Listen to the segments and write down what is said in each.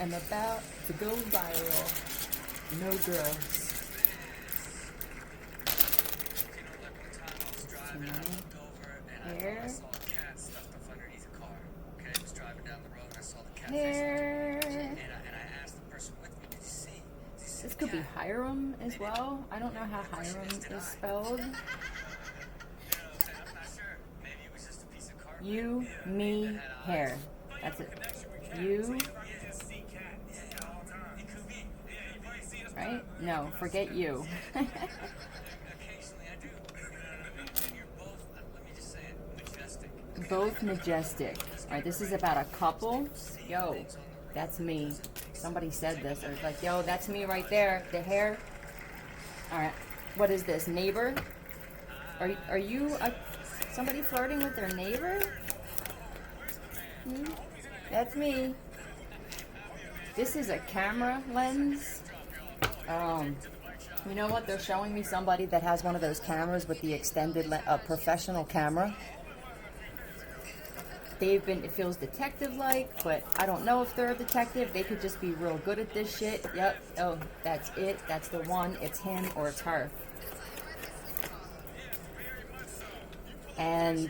am about to go viral. No girls. Hair. Hair. This could be Hiram as well. I don't know how Hiram is spelled. You, me, hair. That's it. You. Right? No, forget you. Both majestic. Alright, this is about a couple. Yo, that's me. Somebody said this. I was like, yo, that's me right there. The hair. Alright, what is this? Neighbor? Are you somebody flirting with their neighbor? That's me. This is a camera lens. You know what? They're showing me somebody that has one of those cameras with the extended professional camera. It feels detective-like, but I don't know if they're a detective. They could just be real good at this shit. Yep. Oh, that's it. That's the one. It's him or it's her. And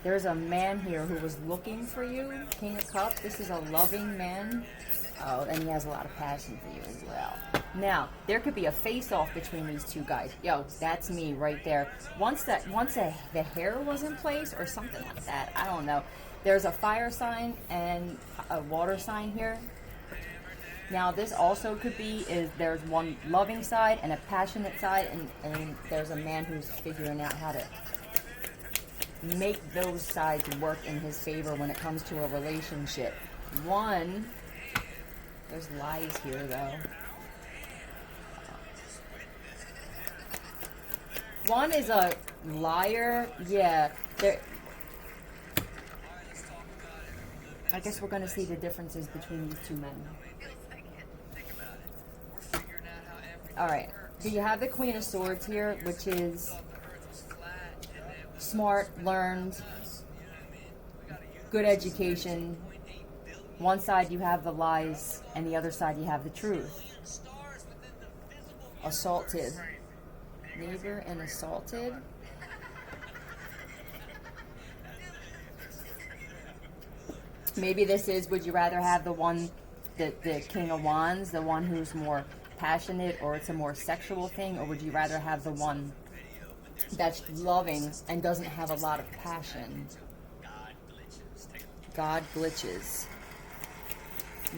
there's a man here who was looking for you. King of Cups. This is a loving man. Oh, and he has a lot of passion for you as well. Now, there could be a face-off between these two guys. Yo, that's me right there. Once the hair was in place or something like that, I don't know. There's a fire sign and a water sign here. Now, this also could be there's one loving side and a passionate side, and there's a man who's figuring out how to make those sides work in his favor when it comes to a relationship. There's lies here, though. One is a liar. Yeah. I guess we're going to see the differences between these two men. Alright. So you have the Queen of Swords here, which is smart, learned, good education. One side you have the lies, and the other side you have the truth. Assaulted. Neighbor and assaulted. Maybe this is, would you rather have the one, the King of Wands, the one who's more passionate, or it's a more sexual thing, or would you rather have the one that's loving and doesn't have a lot of passion? God glitches.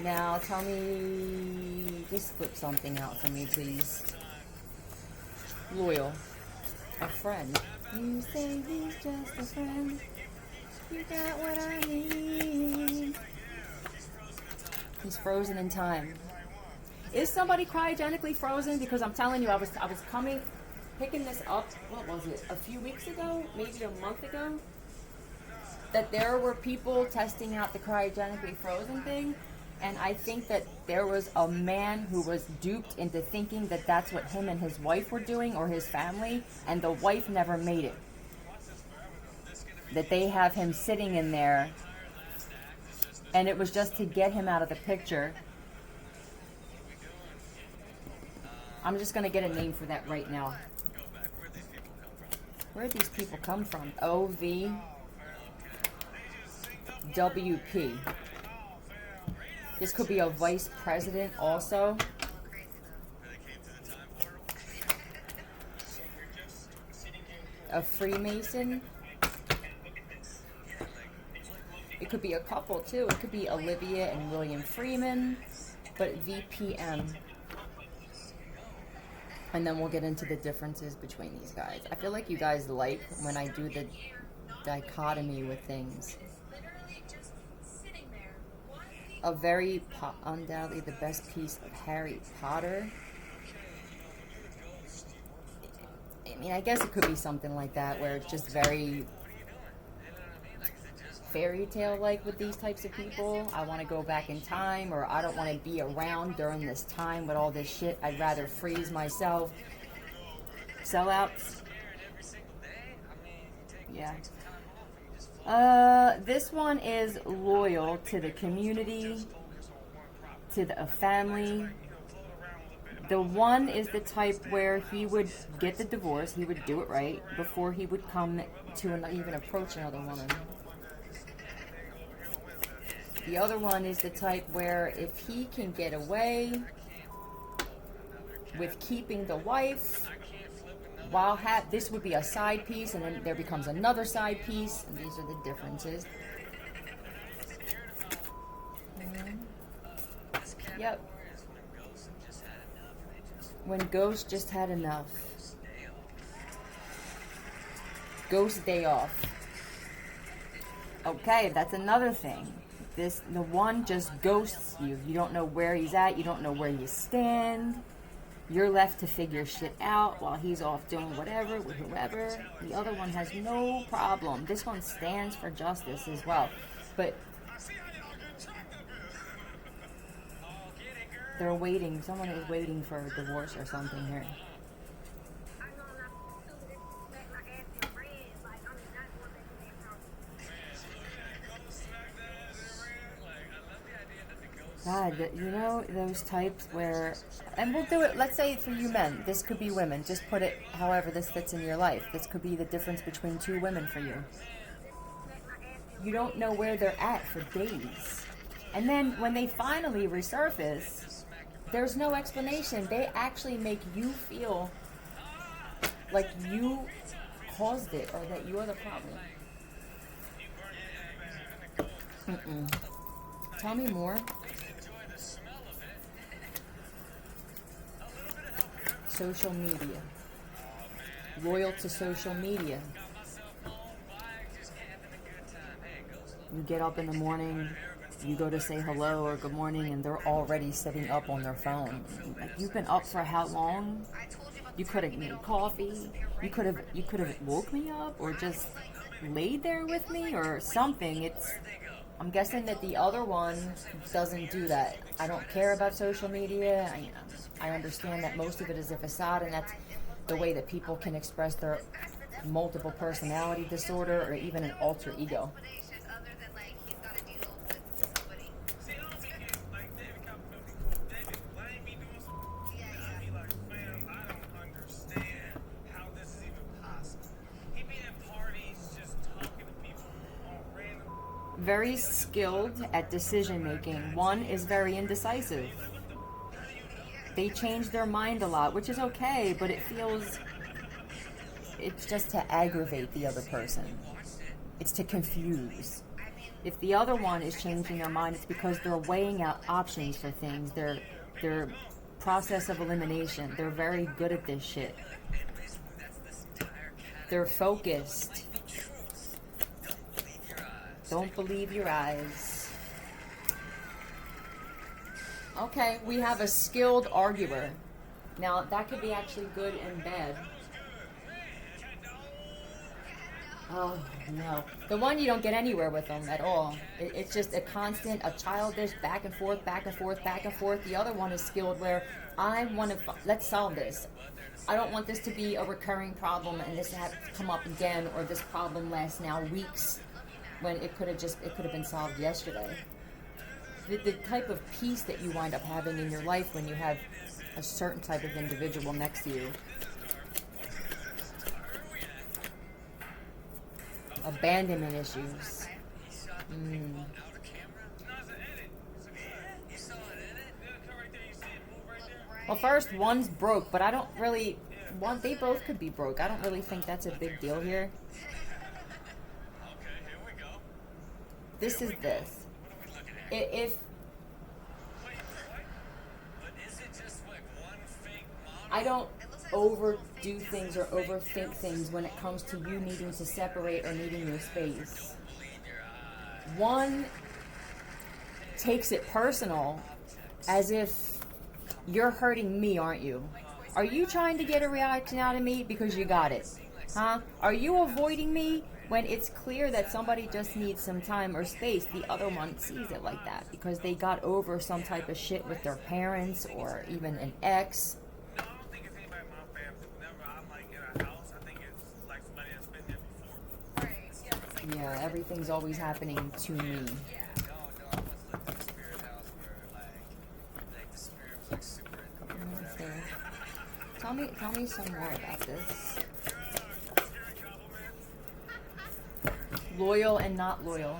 Now, tell me, just flip something out for me, please. Loyal. A friend. You say he's just a friend. You got what I need. He's frozen in time. Is somebody cryogenically frozen? Because I'm telling you, I was picking this up, what was it, a few weeks ago? Maybe a month ago? That there were people testing out the cryogenically frozen thing. And I think that there was a man who was duped into thinking that that's what him and his wife were doing, or his family, and the wife never made it. That they have him sitting in there, and it was just to get him out of the picture. I'm just going to get a name for that right now. Where did these people come from? OVWP. This could be a vice president also. A Freemason. It could be a couple too. It could be Olivia and William Freeman, but VPM. And then we'll get into the differences between these guys. I feel like you guys like when I do the dichotomy with things. A very, undoubtedly the best piece of Harry Potter. I mean, I guess it could be something like that, where it's just very fairy tale-like with these types of people. I want to go back in time, or I don't want to be around during this time with all this shit. I'd rather freeze myself. Sellouts. Yeah. This one is loyal to the community, to a family. The one is the type where he would get the divorce, he would do it right before he would come to even approach another woman. The other one is the type where if he can get away with keeping the wife, while this would be a side piece, and then there becomes another side piece, and these are the differences. Yep. When Ghost just had enough. Ghost day off. Okay, that's another thing. The one just ghosts you. You don't know where he's at. You don't know where you stand. You're left to figure shit out while he's off doing whatever with whoever. The other one has no problem. This one stands for justice as well. But they're waiting. Someone is waiting for a divorce or something here. God, you know those types where, and we'll do it, let's say for you men, this could be women, just put it however this fits in your life. This could be the difference between two women for you. You don't know where they're at for days. And then when they finally resurface, there's no explanation. They actually make you feel like you caused it or that you're the problem. Tell me more. Social media. Loyal to social media. You get up in the morning, you go to say hello or good morning, and they're already sitting up on their phone. Like, you've been up for how long? You could have made coffee. You could have woke me up or just laid there with me or something. I'm guessing that the other one doesn't do that. I don't care about social media. I understand that most of it is a facade, and that's the way that people can express their multiple personality disorder or even an alter ego. Very skilled at decision making. One is very indecisive. They change their mind a lot, which is okay, but it's just to aggravate the other person. It's to confuse. If the other one is changing their mind, it's because they're weighing out options for things. Their process of elimination. They're very good at this shit. They're focused. Don't believe your eyes. Okay, we have a skilled arguer. Now, that could be actually good and bad. Oh, no. The one, you don't get anywhere with them at all. It's just a constant, a childish back and forth, back and forth, back and forth. The other one is skilled where let's solve this. I don't want this to be a recurring problem and this to have to come up again, or this problem lasts now weeks when it could have been solved yesterday. The type of peace that you wind up having in your life when you have a certain type of individual next to you. Abandonment issues. Well, first, one's broke, but I don't really... they both could be broke. I don't really think that's a big deal here. This is this. If I don't overdo things or overthink things when it comes to you needing to separate or needing your space. One takes it personal, as if you're hurting me, aren't you? Are you trying to get a reaction out of me because you got it? Huh? Are you avoiding me when it's clear that somebody just needs some time or space? The other one sees it like that because they got over some type of shit with their parents or even an ex. Yeah, everything's always happening to me. Couple minutes there. Tell me some more about this. Loyal and not loyal.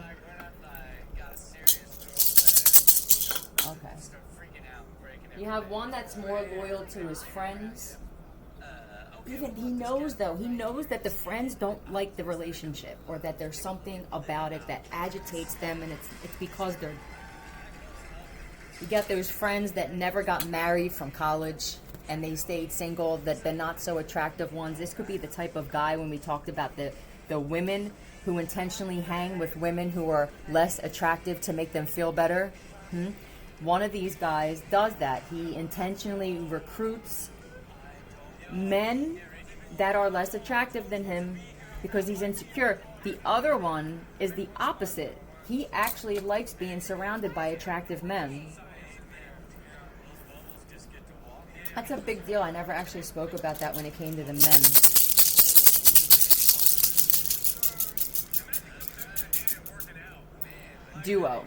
Okay. You have one that's more loyal to his friends. Even he knows that the friends don't like the relationship, or that there's something about it that agitates them, and it's because they're. You got those friends that never got married from college and they stayed single, that the not so attractive ones. This could be the type of guy when we talked about the women who intentionally hang with women who are less attractive to make them feel better. One of these guys does that. He intentionally recruits men that are less attractive than him because he's insecure. The other one is the opposite. He actually likes being surrounded by attractive men. That's a big deal. I never actually spoke about that when it came to the men. Duo.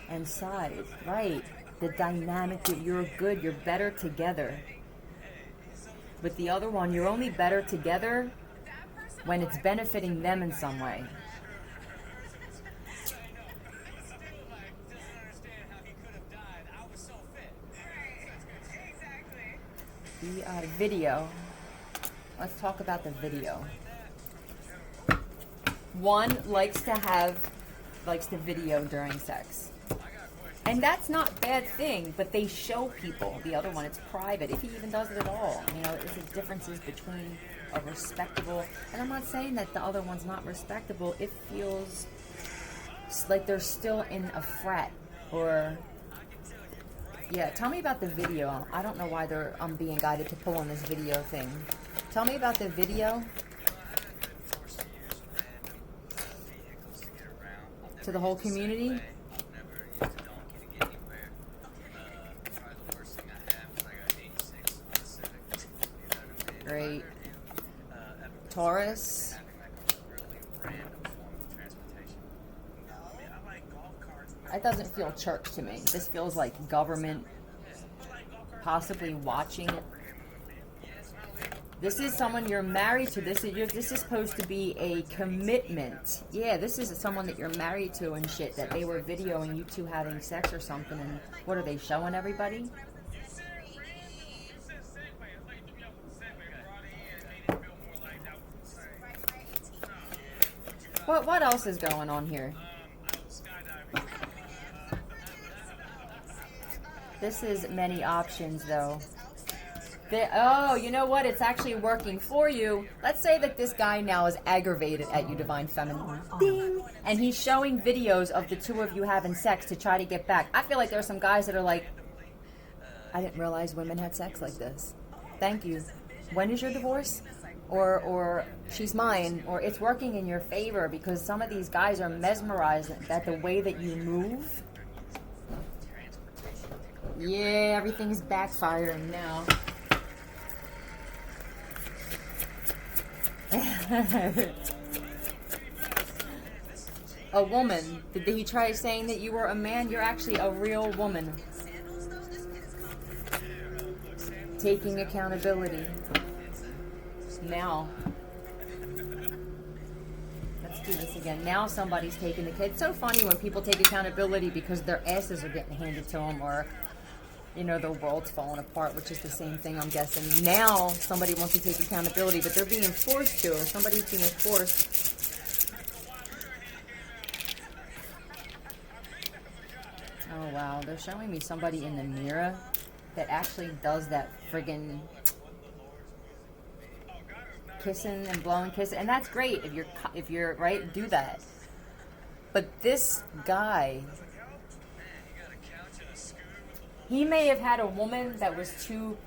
And side, right. The dynamic, you're good, you're better together. With the other one, you're only better together when it's benefiting them in some way. The video. Let's talk about the video. One likes to video during sex. And that's not a bad thing, but they show people. The other one, it's private, if he even does it at all. You know, it's the differences between a respectable, and I'm not saying that the other one's not respectable. It feels like they're still in a frat, or, yeah, tell me about the video. I don't know why I'm being guided to pull on this video thing. Tell me about the video. To the whole community. Great. Taurus. That doesn't feel church to me. This feels like government possibly watching it. This is someone you're married to. This is supposed to be a commitment. Yeah, this is someone that you're married to and shit, that they were videoing you two having sex or something, and what are they showing everybody? What else is going on here? This is many options, though. Oh, you know what? It's actually working for you. Let's say that this guy now is aggravated at you, Divine Feminine. Ding! And he's showing videos of the two of you having sex to try to get back. I feel like there are some guys that are like, I didn't realize women had sex like this. Thank you. When is your divorce? Or she's mine, or it's working in your favor, because some of these guys are mesmerized at the way that you move. Yeah, everything's backfiring now. A woman. Did he try saying that you were a man? You're actually a real woman. Taking accountability. Now, let's do this again. Now somebody's taking the kid. It's so funny when people take accountability because their asses are getting handed to them, or, you know, the world's falling apart, which is the same thing, I'm guessing. Now somebody wants to take accountability, but they're being forced to. Somebody's being forced. Oh, wow. They're showing me somebody in the mirror that actually does that friggin' kissing and blowing kisses, and that's great if you're right, do that. But this guy, he may have had a woman that was too.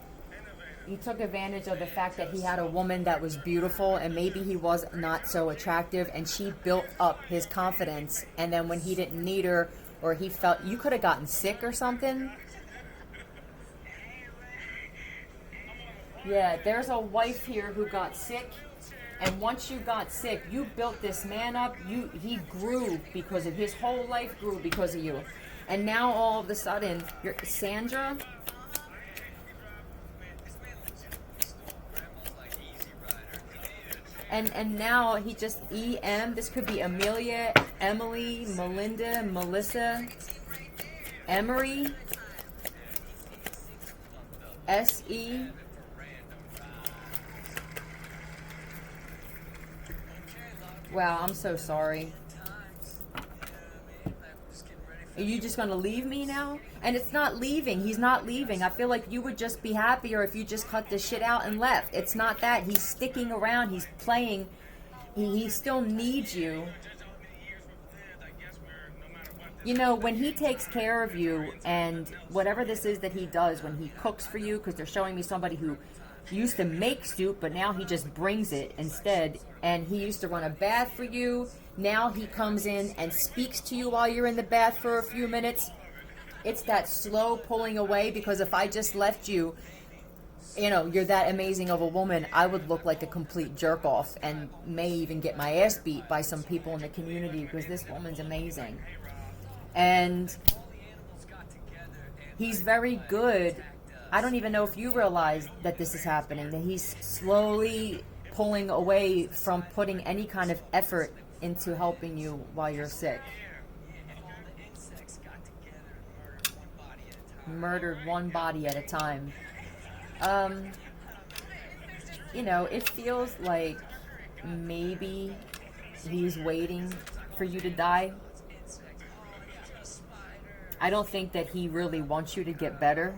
He took advantage of the fact that he had a woman that was beautiful, and maybe he was not so attractive, and she built up his confidence. And then when he didn't need her, or he felt you could have gotten sick or something. Yeah, there's a wife here who got sick, and once you got sick, you built this man up. He grew because of his whole life grew because of you. And now all of a sudden, you're Sandra. And now he just EM. This could be Amelia, Emily, Melinda, Melissa, Emery, SE. Wow, I'm so sorry. Are you just going to leave me now? And it's not leaving. He's not leaving. I feel like you would just be happier if you just cut this shit out and left. It's not that. He's sticking around. He's playing. He still needs you. You know, when he takes care of you and whatever this is that he does, when he cooks for you, because they're showing me somebody who used to make soup, but now he just brings it instead. And he used to run a bath for you. Now he comes in and speaks to you while you're in the bath for a few minutes. It's that slow pulling away, because if I just left you, you know, you're that amazing of a woman, I would look like a complete jerk off and may even get my ass beat by some people in the community, because this woman's amazing. And he's very good. I don't even know if you realize that this is happening, that he's slowly pulling away from putting any kind of effort into helping you while you're sick. Murdered one body at a time. You know, it feels like maybe he's waiting for you to die. I don't think that he really wants you to get better.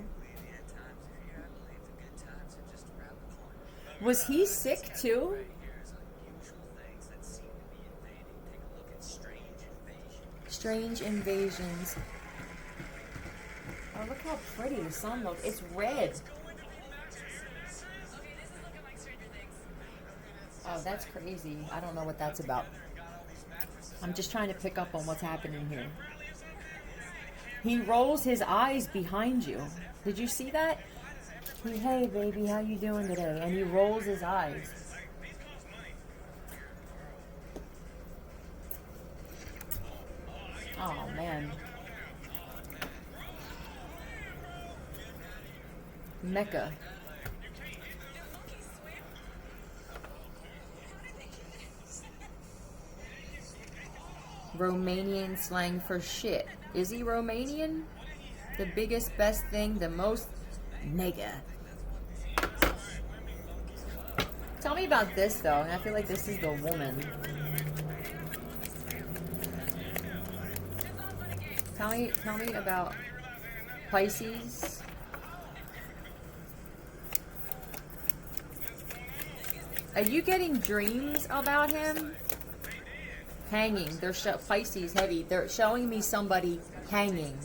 Was he sick too? Strange invasions. Oh, look how pretty the sun looks. It's red. Oh, that's crazy. I don't know what that's about. I'm just trying to pick up on what's happening here. He rolls his eyes behind you. Did you see that? Hey, baby, how you doing today? And he rolls his eyes. Oh, man. Mecca. Romanian slang for shit. Is he Romanian? The biggest, best thing, the most nigga. Tell me about this, though. And I feel like this is the woman. Tell me about Pisces. Are you getting dreams about him? Hanging. They're Pisces heavy. They're showing me somebody hanging.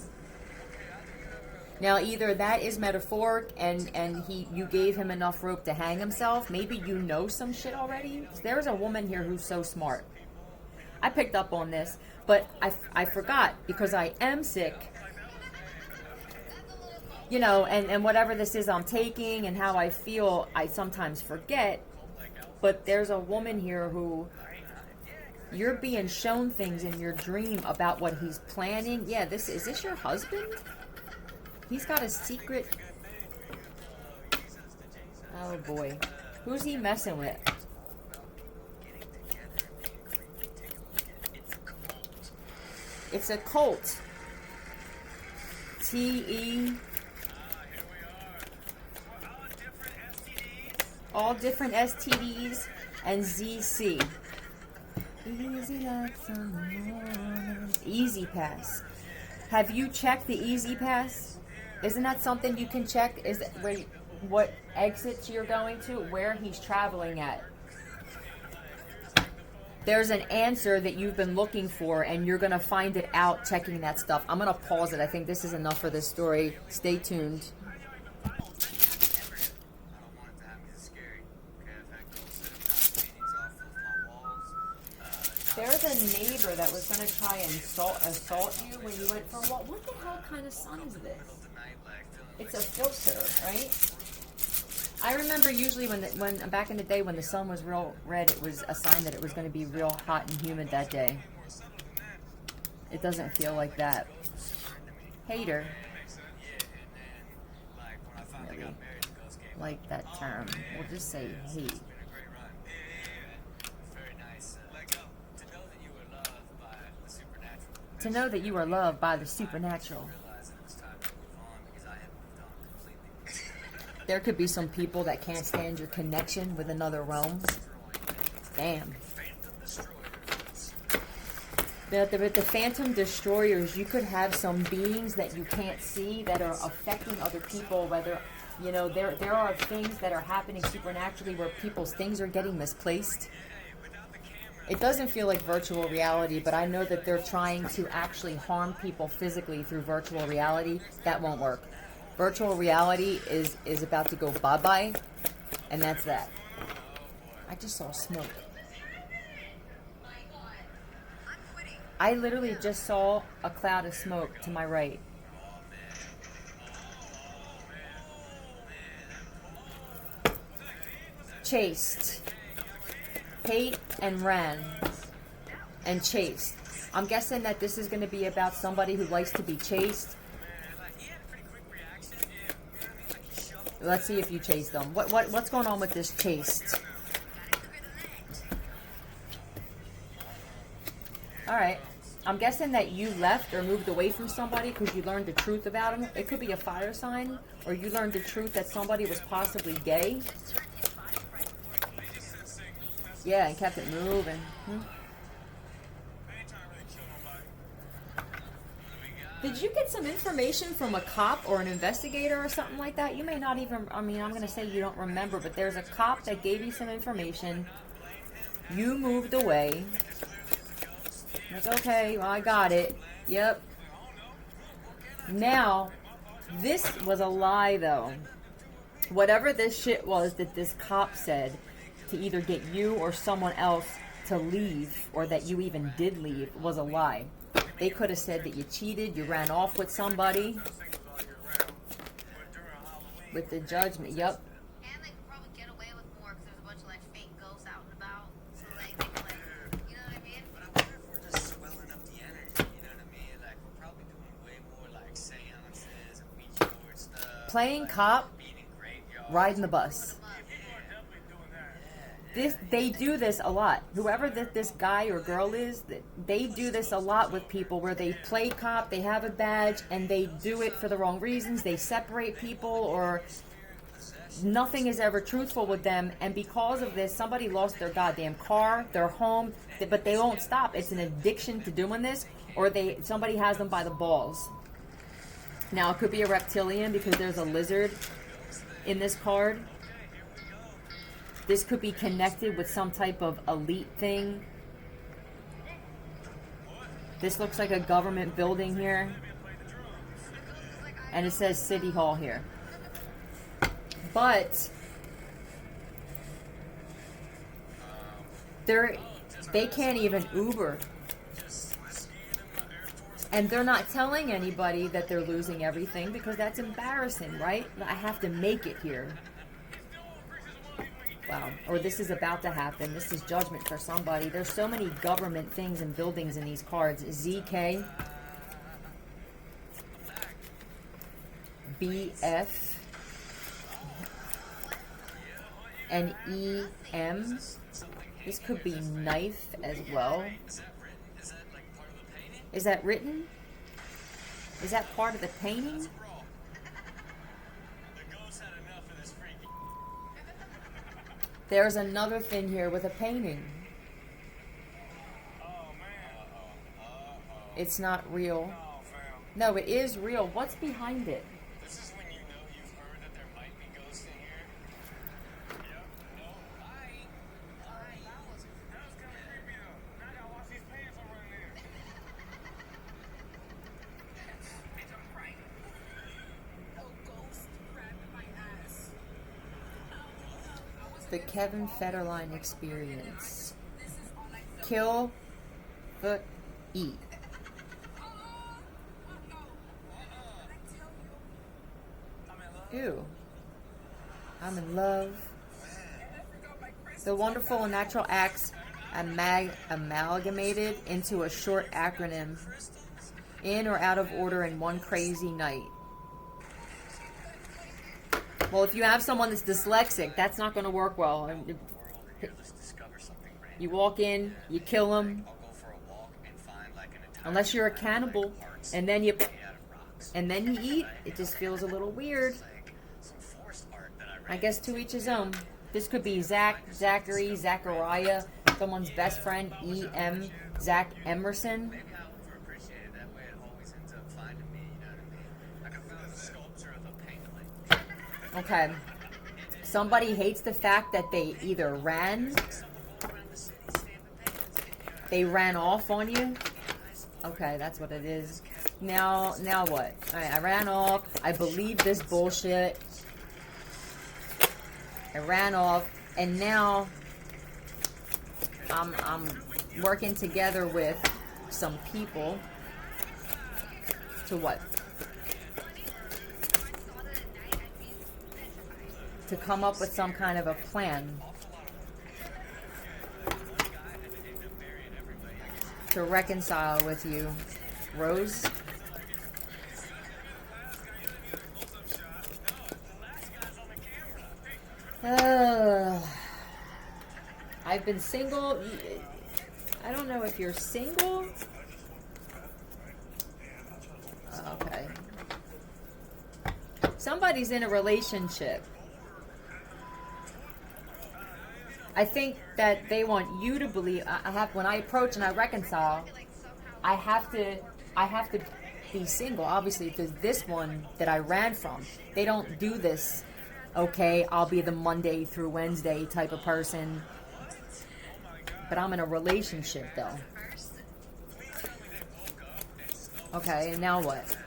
Now, either that is metaphoric and you gave him enough rope to hang himself. Maybe you know some shit already. There's a woman here who's so smart. I picked up on this, but I forgot because I am sick. You know, and whatever this is I'm taking and how I feel, I sometimes forget. But there's a woman here who you're being shown things in your dream about what he's planning. Yeah, is this your husband? He's got a secret. Oh boy. Who's he messing with? It's a cult. T-E. All different STDs and ZC. Easy like someone. Easy Pass. Have you checked the Easy Pass? Isn't that something you can check? Is it what exits you're going to? Where he's traveling at? There's an answer that you've been looking for, and you're going to find it out checking that stuff. I'm going to pause it. I think this is enough for this story. Stay tuned. There's a neighbor that was going to try and assault you when you went for a walk. What the hell kind of sun is this? It's a filter, right? I remember usually when back in the day when the sun was real red, it was a sign that it was going to be real hot and humid that day. It doesn't feel like that. Hater. Really like that term. We'll just say hate. To know that you are loved by the supernatural. There could be some people that can't stand your connection with another realm. Damn. With the Phantom Destroyers, you could have some beings that you can't see that are affecting other people, whether, you know, there are things that are happening supernaturally where people's things are getting misplaced. It doesn't feel like virtual reality, but I know that they're trying to actually harm people physically through virtual reality. That won't work. Virtual reality is about to go bye-bye, and that's that. I just saw smoke. I literally just saw a cloud of smoke to my right. Chased. Hate and ran. And chased. I'm guessing that this is going to be about somebody who likes to be chased. Let's see if you chase them. What's going on with this chased? Alright. I'm guessing that you left or moved away from somebody because you learned the truth about them. It could be a fire sign, or you learned the truth that somebody was possibly gay. Yeah, and kept it moving. Did you get some information from a cop or an investigator or something like that? You may not even, I mean, I'm going to say you don't remember, but there's a cop that gave you some information. You moved away. Like, okay, well, I got it. Yep. Now, this was a lie, though. Whatever this shit was that this cop said to either get you or someone else to leave, or that you even did leave, was a lie. They could have said that you cheated, you ran off with somebody. With the judgment, yep. And they could probably get away with more because there's a bunch of like fake ghosts out and about. So like, they could, like, you know what I mean? But I wonder if we're just swelling up the energy, you know what I mean? Like, we're probably doing way more like seances and Ouija board stuff. Playing cop, riding the bus. They do this a lot. Whoever this guy or girl is, they do this a lot with people where they play cop, they have a badge, and they do it for the wrong reasons. They separate people, or nothing is ever truthful with them. And because of this, somebody lost their goddamn car, their home, but they won't stop. It's an addiction to doing this, or somebody has them by the balls. Now, it could be a reptilian because there's a lizard in this card. This could be connected with some type of elite thing. This looks like a government building here. And it says City Hall here. But they can't even Uber. And they're not telling anybody that they're losing everything because that's embarrassing, right? I have to make it here. Wow. Or this is about to happen. This is judgment for somebody. There's so many government things and buildings in these cards. ZK. BF. And EM. This could be knife as well. Is that written? Is that part of the painting? There's another thing here with a painting. It's not real. No, it is real. What's behind it? This is when you know you've heard that there might be ghosts in here. Yep. No. That was kind of creepy though. Now I gotta wash these pants I'm running in. Bitch, I'm right. No ghost grabbing my ass. The Kevin Federline experience. Kill, foot, eat. Ew. I'm in love. The wonderful and natural acts amalgamated into a short acronym. in or out of order in one crazy night. Well, if you have someone that's dyslexic, that's not going to work well. You walk in, you kill them, unless you're a cannibal, and then you eat. It just feels a little weird. I guess to each his own. This could be Zachary, Zachariah, someone's best friend, E.M., Zach Emerson. Okay. Somebody hates the fact that they either ran off on you. Okay, that's what it is. Now what? Alright, I ran off. I believe this bullshit. I ran off, and now I'm working together with some people to what? To come up with some kind of a plan to reconcile with you, Rose. I've been single. I don't know if you're single. Okay. Somebody's in a relationship. I think that they want you to believe. When I approach and I reconcile, I have to be single. Obviously, because this one that I ran from, they don't do this. Okay, I'll be the Monday through Wednesday type of person. But I'm in a relationship, though. Okay, and now what?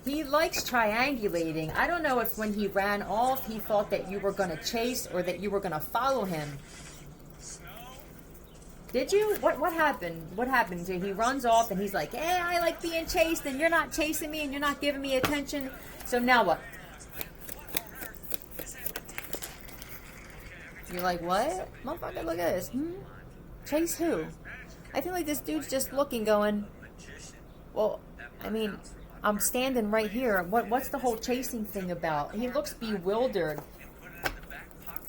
He likes triangulating. I don't know if when he ran off, he thought that you were going to chase or that you were going to follow him. Did you? What happened? What happened? He runs off and he's like, hey, I like being chased and you're not chasing me and you're not giving me attention. So now what? You're like, what? Motherfucker, look at this. Chase who? I feel like this dude's just looking, going, well, I mean, I'm standing right here. What's the whole chasing thing about? He looks bewildered.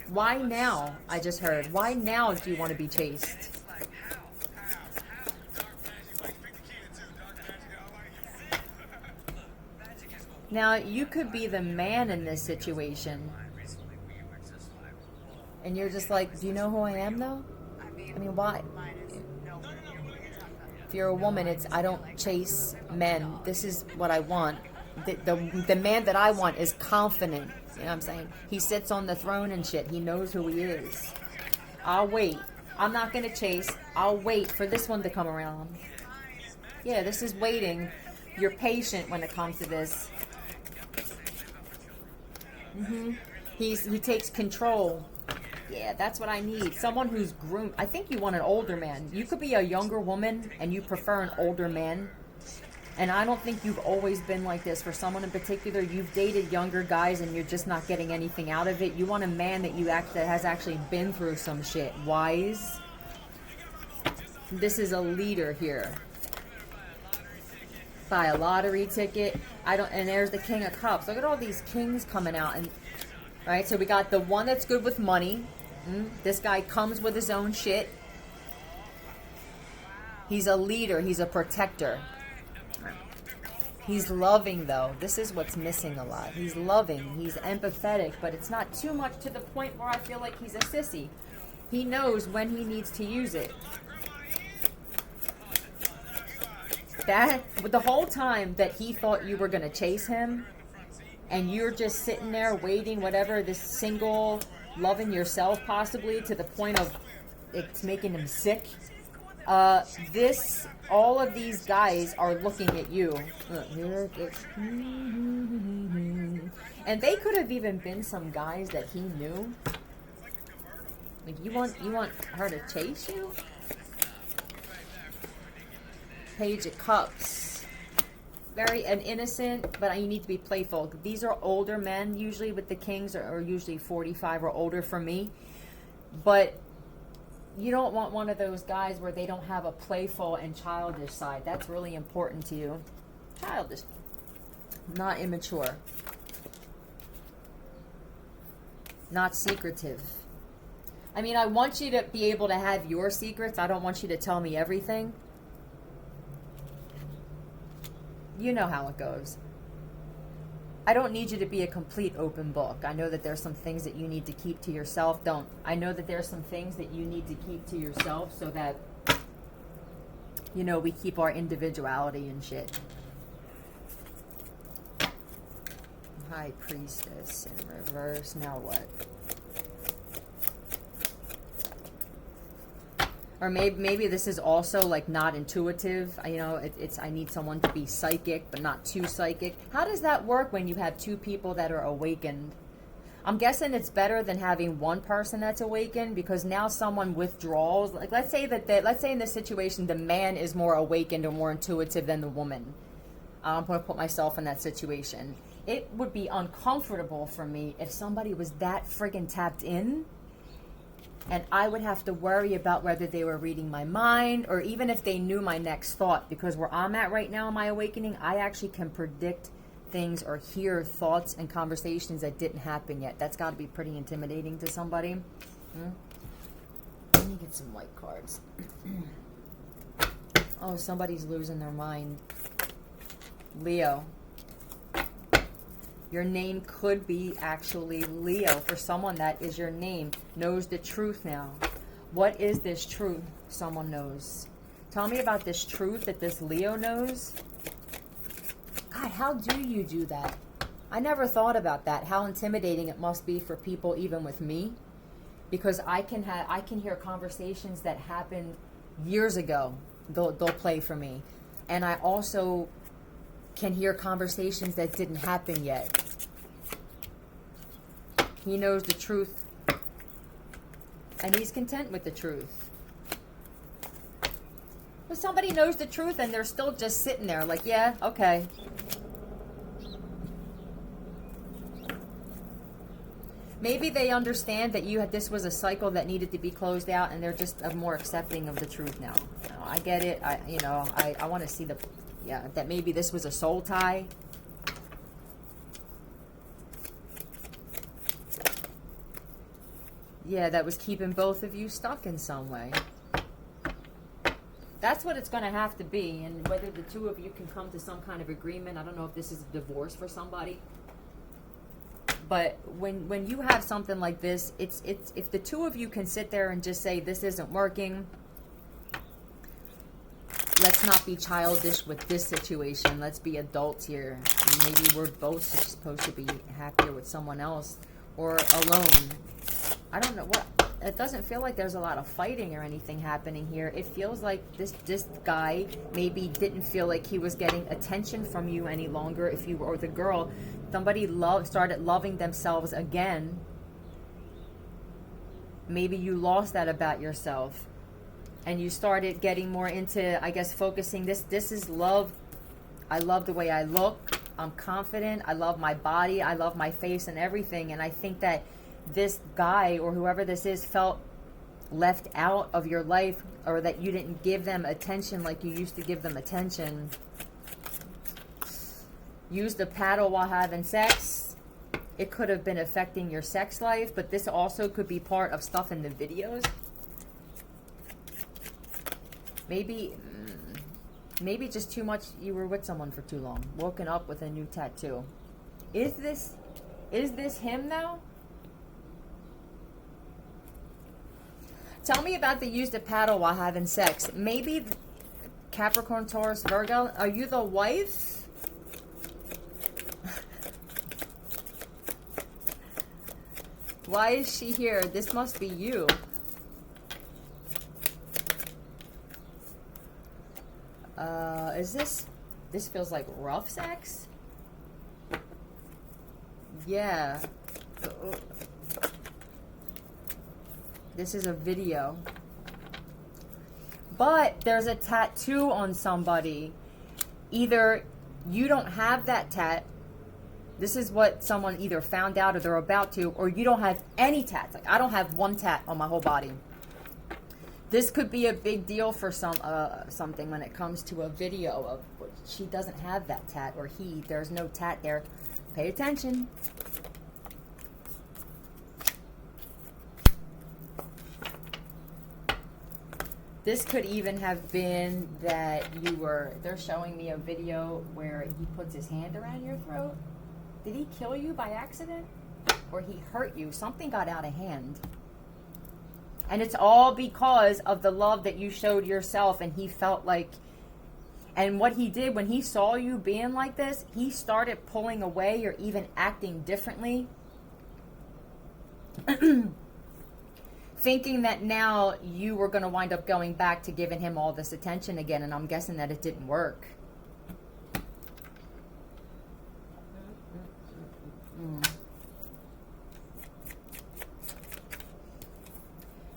Why now? I just heard. Why now do you want to be chased? Now, you could be the man in this situation. And you're just like, do you know who I am, though? I mean, why? If you're a woman, it's, I don't chase men. This is what I want. The man that I want is confident. You know what I'm saying? He sits on the throne and shit. He knows who he is. I'll wait. I'm not going to chase. I'll wait for this one to come around. Yeah, this is waiting. You're patient when it comes to this. He takes control. Yeah, that's what I need. Someone who's groomed. I think you want an older man. You could be a younger woman and you prefer an older man. And I don't think you've always been like this. For someone in particular, you've dated younger guys and you're just not getting anything out of it. You want a man that that has actually been through some shit. Wise. This is a leader here. Buy a lottery ticket. And there's the King of Cups. Look at all these kings coming out. And right, so we got the one that's good with money. This guy comes with his own shit. He's a leader. He's a protector. He's loving, though. This is what's missing a lot. He's loving. He's empathetic, but it's not too much to the point where I feel like he's a sissy. He knows when he needs to use it. The whole time that he thought you were going to chase him, and you're just sitting there waiting, whatever, this single, loving yourself possibly to the point of it's making him sick. All of these guys are looking at you. And they could have even been some guys that he knew. Like, you want her to chase you? Page of Cups. Very innocent, but you need to be playful. These are older men, usually with the kings, are usually 45 or older for me. But you don't want one of those guys where they don't have a playful and childish side. That's really important to you. Childish, not immature, not secretive. I mean, I want you to be able to have your secrets. I don't want you to tell me everything. You know how it goes. I don't need you to be a complete open book. I know that there's some things that you need to keep to yourself. I know that there's some things that you need to keep to yourself so that, you know, we keep our individuality and shit. High Priestess in reverse. Now what? Or maybe this is also like not intuitive. You know, it's I need someone to be psychic, but not too psychic. How does that work when you have two people that are awakened? I'm guessing it's better than having one person that's awakened, because now someone withdraws. Like let's say in this situation the man is more awakened or more intuitive than the woman. I'm going to put myself in that situation. It would be uncomfortable for me if somebody was that friggin' tapped in. And I would have to worry about whether they were reading my mind or even if they knew my next thought. Because where I'm at right now in my awakening, I actually can predict things or hear thoughts and conversations that didn't happen yet. That's got to be pretty intimidating to somebody. Let me get some white cards. Oh, somebody's losing their mind. Leo. Your name could be actually Leo. For someone that is your name, knows the truth now. What is this truth someone knows? Tell me about this truth that this Leo knows. God, how do you do that? I never thought about that. How intimidating it must be for people, even with me. Because I can hear conversations that happened years ago. They'll play for me. And I also can hear conversations that didn't happen yet. He knows the truth, and he's content with the truth. But somebody knows the truth and they're still just sitting there like, yeah, okay. Maybe they understand that this was a cycle that needed to be closed out, and they're just more accepting of the truth now. I get it. I want to see that maybe this was a soul tie. Yeah, that was keeping both of you stuck in some way. That's what it's going to have to be. And whether the two of you can come to some kind of agreement, I don't know if this is a divorce for somebody. But when you have something like this, it's if the two of you can sit there and just say, this isn't working, let's not be childish with this situation. Let's be adults here. Maybe we're both supposed to be happier with someone else or alone. I don't know what. It doesn't feel like there's a lot of fighting or anything happening here. It feels like this guy maybe didn't feel like he was getting attention from you any longer. If you or the girl, somebody started loving themselves again. Maybe you lost that about yourself. And you started getting more into, I guess, focusing. This is love. I love the way I look. I'm confident. I love my body. I love my face and everything. And I think that this guy or whoever this is felt left out of your life, or that you didn't give them attention like you used to give them attention. Use the paddle while having sex. It could have been affecting your sex life, but this also could be part of stuff in the videos. Maybe just too much, you were with someone for too long. Woken up with a new tattoo. Is this him now? Tell me about the use the paddle while having sex. Maybe Capricorn, Taurus, Virgo. Are you the wife? Why is she here? This must be you. This feels like rough sex? Yeah. This is a video. But there's a tattoo on somebody. Either you don't have that tat. This is what someone either found out or they're about to, or you don't have any tats. Like, I don't have one tat on my whole body. This could be a big deal for something when it comes to a video of, she doesn't have that tat, or he, there's no tat there. Pay attention. This could even have been that they're showing me a video where he puts his hand around your throat. Did he kill you by accident? Or he hurt you? Something got out of hand. And it's all because of the love that you showed yourself, and he felt like, and what he did when he saw you being like this, he started pulling away or even acting differently. Thinking that now you were going to wind up going back to giving him all this attention again, and I'm guessing that it didn't work.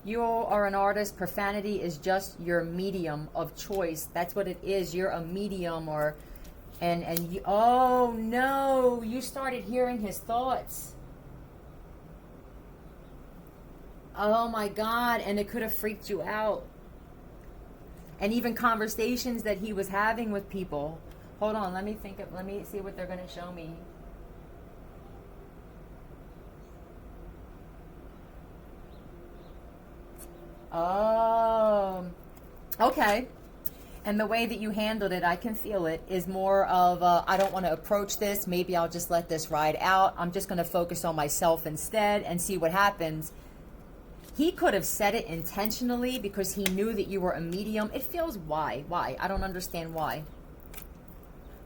You are an artist. Profanity is just your medium of choice. That's what it is. You're a medium, and you, oh no, you started hearing his thoughts. Oh my God, and it could have freaked you out. And even conversations that he was having with people. Hold on, let me see what they're going to show me. Oh, okay. And the way that you handled it, I can feel it, is more of, I don't want to approach this. Maybe I'll just let this ride out. I'm just going to focus on myself instead and see what happens. He could have said it intentionally because he knew that you were a medium. It feels why? Why? I don't understand why.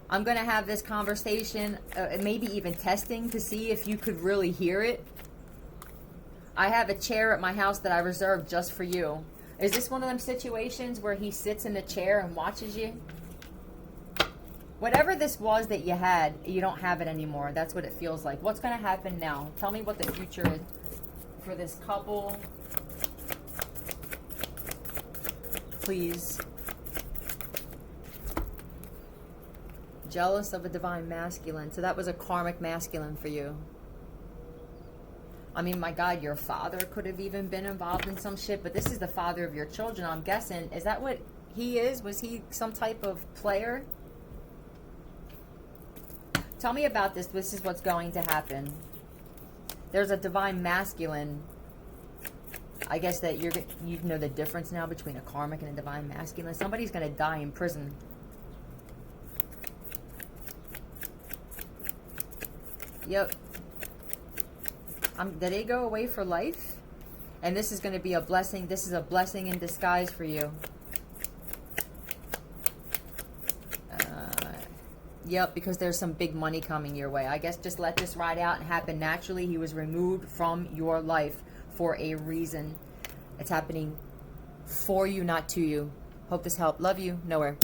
I'm going to have this conversation, maybe even testing to see if you could really hear it. I have a chair at my house that I reserved just for you. Is this one of them situations where he sits in the chair and watches you? Whatever this was that you had, you don't have it anymore. That's what it feels like. What's going to happen now? Tell me what the future is for this couple. Please. Jealous of a divine masculine. So that was a karmic masculine for you. I mean, my God, your father could have even been involved in some shit, but this is the father of your children, I'm guessing. Is that what he is? Was he some type of player? Tell me about this. This is what's going to happen. There's a divine masculine. I guess that you know the difference now between a karmic and a divine masculine. Somebody's going to die in prison. Yep. Did they go away for life? And this is going to be a blessing. This is a blessing in disguise for you. Yep, because there's some big money coming your way. I guess just let this ride out and happen naturally. He was removed from your life for a reason. It's happening for you, not to you. Hope this helped. Love you. Nowhere.